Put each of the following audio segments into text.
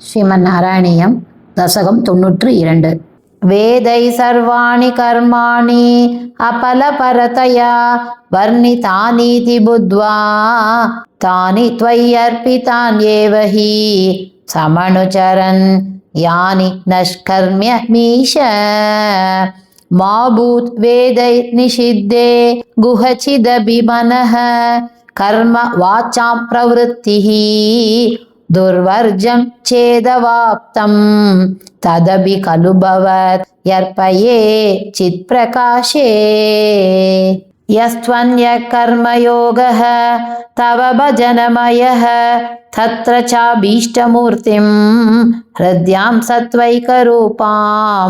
श्रीमन्नारायणीयं दशकं 92 वेदै सर्वाणि कर्माणि अपलपरतया वर्णितानीति बुद्ध्वा तानि त्वय्यर्पितान्येव हि समनुचरन् यानि नष्कर्म्यमीश मा भूत् वेदैर्निषिद्धे गुहचिदभिमनः कर्म वाचां प्रवृत्तिः दुर्वर्जं चेदवाप्तं तदपि खलु भवत् यर्पये चित्प्रकाशे यस्त्वन्यः कर्मयोगः तव भजनमयः तत्र चाभीष्टमूर्तिं हृद्यां सत्त्वैकरूपां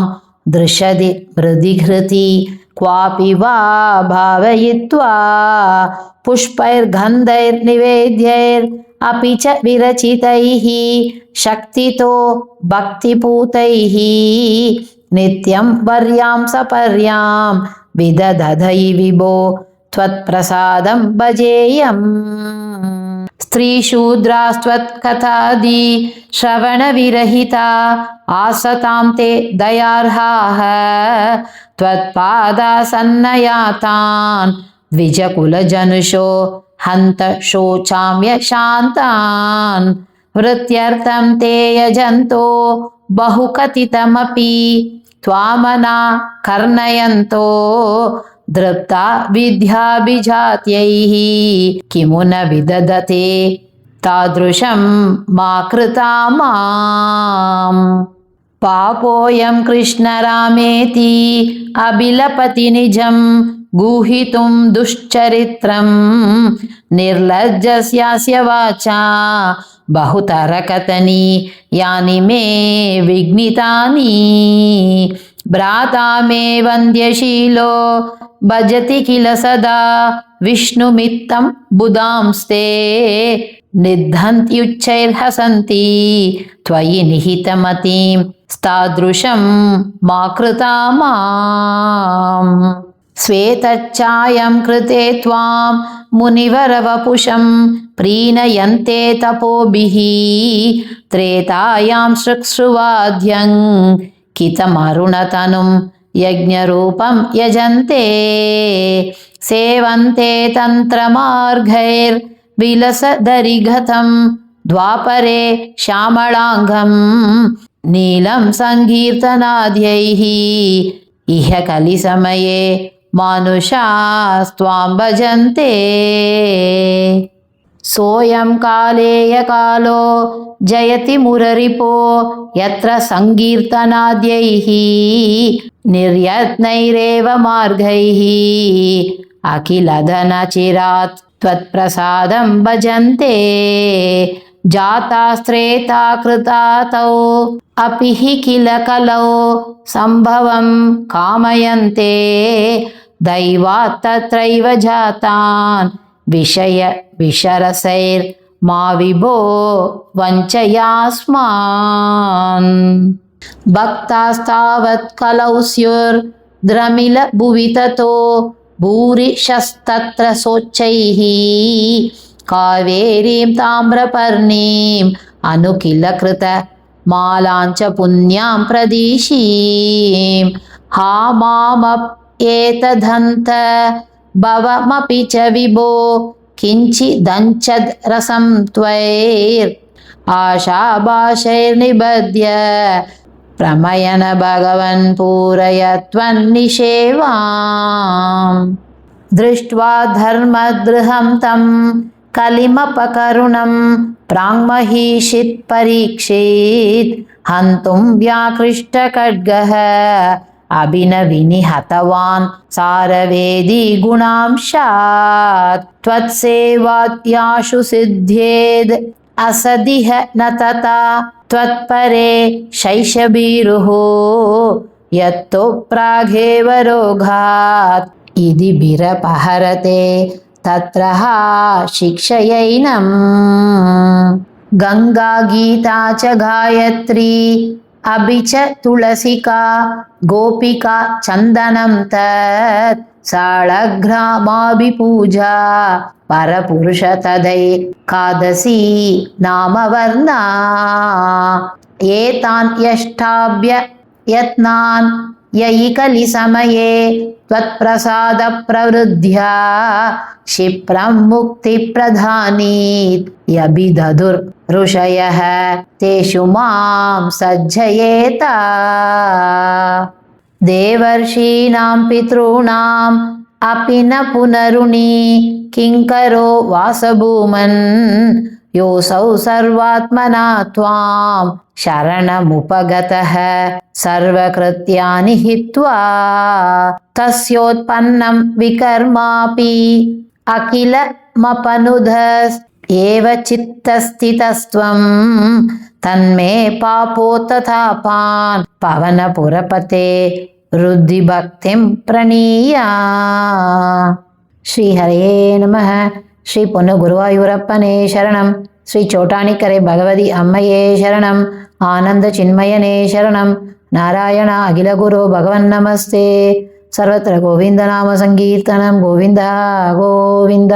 दृशति हृदि क्वापि वा भावयित्वा पुष्पैर्गन्धैर्निवेद्यैरपि च विरचितैः शक्तितो भक्तिपूतैः नित्यं वर्यां सपर्यां विदधै विभो त्वत्प्रसादं भजेयम् स्त्रीशूद्रास्त्वत्कथादि श्रवणविरहिता आसतां ते दयार्हाः त्वत्पादासन्नयातान् द्विजकुलजनुषो हन्त शोचाम्य शान्तान् वृत्त्यर्थं ते यजन्तो बहुकथितमपि त्वामना कर्णयन्तो दृप्ता विद्याभिजात्यैः किमु न विदधते तादृशं मा कृता माम् पापोऽयं कृष्णरामेति अभिलपति निजं गूहितुं दुश्चरित्रं निर्लज्जस्यास्य वाचा बहुतरकथनी यानि मे विघ्नितानि भ्राता मे वन्द्यशीलो भजति किल सदा विष्णुमित्तं बुधांस्ते निद्धन्त्युच्चैर्हसन्ति त्वयि निहितमतिं तादृशं मा कृता माम् श्वेतच्छायं कृते त्वां मुनिवरवपुषं प्रीणयन्ते तपोभिः त्रेतायां सृक्सुवाद्यं कितमरुणतनुं यज्ञरूपं यजन्ते सेवन्ते तन्त्रमार्गैर्विलसदरिगतं द्वापरे श्यामलाङ्गं नीलं सङ्कीर्तनाद्यैः इह कलिसमये मानुषास्त्वां भजन्ते सोऽयं कालेयकालो जयति मुररिपो यत्र सङ्कीर्तनाद्यैः निर्यत्नैरेव मार्गैः अखिलधनचिरात् त्वत्प्रसादं भजन्ते जातास्त्रेता कृता तौ अपि हि किल कलौ सम्भवं कामयन्ते दैवात् तत्रैव जातान् विषय विषरसैर्मा विभो वञ्चयास्मान् भक्तास्तावत् कलौ स्युर्द्रमिल भुवि ततो भूरिशस्तत्र सोच्चैः कावेरीं ताम्रपर्णीम् अनुकिल कृत मालाञ्च पुण्यां प्रदिशीं हा मामप्येतदन्त भवमपि च विभो किञ्चिदञ्चद् रसं त्वैर् आशाभाषैर्निबध्य प्रमयन भगवन् पूरय त्वन्निषेवाम् दृष्ट्वा धर्मद्रुहं तं कलिमपकरुणं प्राङ्महीषित् परीक्षेत् हन्तुं व्याकृष्टखड्गः अभिनविनि हतवान् सारवेदी गुणांशात् त्वत्सेवात्याशु सिद्ध्येद् असदिह न तथा त्वत्परे शैशबीरुः यत्तो प्रागेव रोगात् इति बिरपहरते तत्र शिक्षयैनम् गंगा गीता च गायत्री अभि च तुलसिका गोपिका चन्दनं तत् साळग्रामाभिपूजा परपुरुष तदैकादशी नामवर्णा एतान् यष्टाभ्य यत्नान् यैकलिसमये त्वत्प्रसादप्रवृद्ध्या क्षिप्रं मुक्तिप्रधानीत् यभिदधुर् ऋषयः तेषु मां सज्जयेत देवर्षीणां पितॄणाम् अपि न पुनरुणी किङ्करो वासभूमन् योऽसौ सर्वात्मना त्वां शरणमुपगतः सर्वकृत्यानि हित्वा तस्योत्पन्नं विकर्मापि अखिलमपनुधस् एव चित्तस्थितस्त्वं तन्मे पापोत्थतापान् पवनपुरपते वृद्धिभक्तिं प्रणीया श्रीहरे नमः श्री పొన్నుగురువాయూరప్పనే శరణం శ్రీ చోటానికరే భగవతి అమ్మయే శరణం ఆనంద చిన్మయనే శరణం నారాయణ అఖిల గురు భగవన్నమస్తే సర్వత్ర గోవిందనామ సంకీర్తనం గోవింద గోవింద